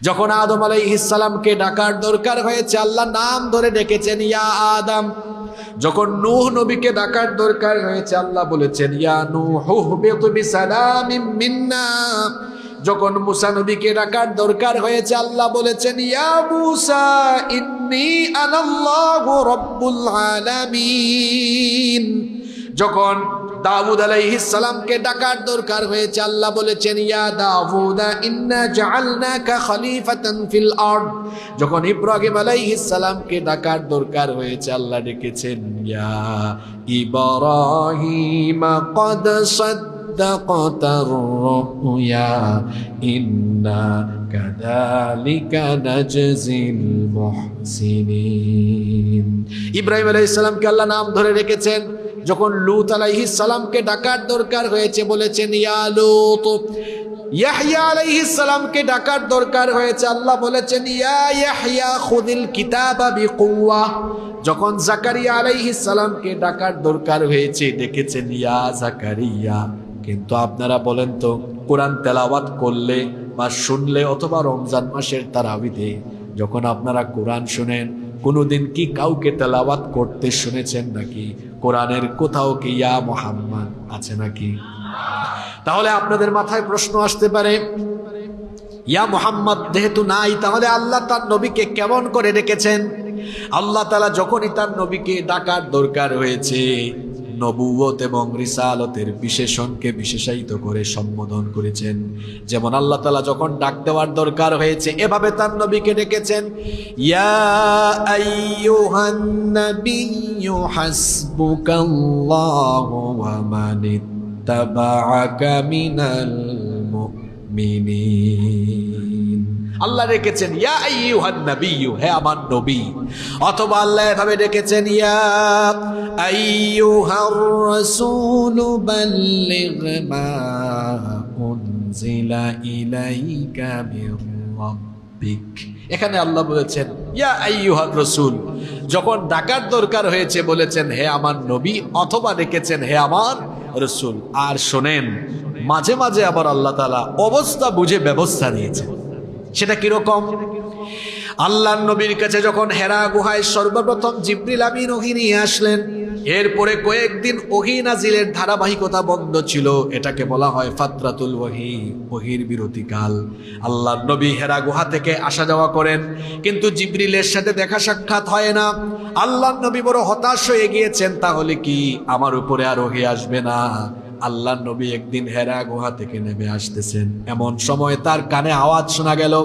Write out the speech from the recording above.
যখন আদম আলাইহিস সালামকে ডাকার দরকার হয়েছে আল্লাহ নাম ধরে ডেকেছেন ইয়া আদম। যখন নূহ নবীকে ডাকার দরকার হয়েছে আল্লাহ বলেছেন ইয়া নূহ হুবিতু বিসালামিন মিন্না। যখন মুসা নবীকে ডাকার দরকার হয়েছে আল্লাহ বলেছেন ইয়া মুসা ইন্নী আনাল্লাহু রাব্বুল আলামিন। যখন দাউদ আলাইহিস সালামকে ডাকার দরকার হয়েছে আল্লাহ বলেছেন ইয়া দাউদ ইন্না জাআলনাকা খলিফাতান ফিল আরদ। যখন ইব্রাহিম আলাইহিস সালামকে ডাকার দরকার হয়েছে আল্লাহ ডেকেছেন ইয়া ইব্রাহিম ক্বাদ সাদ্দাকতার রুয়া ইন্না কাযালিকা নাজজিল মুহসিনিন। ইব্রাহিম আলাইহিস সালামকে আল্লাহ নাম ধরে রেখেছেন। যখন লূত আলাইহিস সালামকে ডাকার দরকার হয়েছে বলেছেন ইয়া লূত। ইয়াহইয়া আলাইহিস সালামকে ডাকার দরকার হয়েছে আল্লাহ বলেছেন ইয়া ইয়াহইয়া খুযিল কিতাবা বিকুওয়া। যখন জাকারিয়া আলাইহিস সালামকে ডাকার দরকার হয়েছে ডেকেছেন ইয়া জাকারিয়া। কিন্তু আপনারা বলেন তো কোরআন তেলাওয়াত করলে বা শুনলে অথবা রমজান মাসের তারাবিতে যখন আপনারা কোরআন শুনেন কোনোদিন কি কাউকে তেলাওয়াত করতে শুনেছেন নাকি? কোরআনের কোথাও কি ইয়া মুহাম্মদ আছে নাকি? তাহলে আপনাদের মাথায় প্রশ্ন আসতে পারে ইয়া মুহাম্মদ যেহেতু নাই তাহলে আল্লাহ তার নবীকে কেমন করে ডেকেছেন? আল্লাহ তাআলা যখনই তার নবীকে ডাকার দরকার হয়েছে নবুয়ত এবং রিসালতের বিশেষণকে বিশেষায়িত করে সম্বোধন করেছেন। যেমন আল্লাহ তাআলা যখন ডাক দেওয়ার দরকার হয়েছে এভাবে তার নবীকে ডেকেছেন ইয়া আইয়ুহান নাবিয়্যু হাসবুকাল্লাহু ওয়া মানিত্তাবা'আকা মিনাল মুমিনিন। আল্লাহ ডেকেছেন ইয়া আইয়ুহান নাবিয়্যু, হে আমার নবী। অথবা আল্লাহ এভাবে ডেকেছেন ইয়া আইয়ুহার রাসূলু বাল্লিগ মা উনজিলা ইলাইকা মির রাব্বিক। এখানে আল্লাহ বলেছেন ইয়া আইয়ুহার রাসূল। যখন ডাকার দরকার হয়েছে বলেছেন হে আমার নবী, অথবা ডেকেছেন হে আমার রাসূল। আর শোনেন মাঝে মাঝে আবার আল্লাহ তাআলা অবস্থা বুঝে ব্যবস্থা নিয়েছেন। সেটা কিরকম? আল্লাহর নবীর কাছে যখন হেরা গুহায় সর্বপ্রথম জিবরিল আমিন ওহী নিয়ে আসলেন, এরপরে কয়েকদিন ওহী নাজিলের ধারাবাহিকতা বন্ধ ছিল। এটাকে বলা হয় ফাতরাতুল ওহী, ওহীর বিরতিকাল। আল্লাহর নবী হেরা গুহা থেকে আসা যাওয়া করেন, কিন্তু জিবরিলের সাথে দেখা সাক্ষাৎ হয় না। আল্লাহর নবী বড় হতাশ হয়ে গিয়েছেন, তাহলে কি আমার উপরে আর ওহী আসবে না? আল্লাহর নবী একদিন হেরা গুহা থেকে নেমে আসতেছেন, এমন সময় তার কানে আওয়াজ শোনা গেল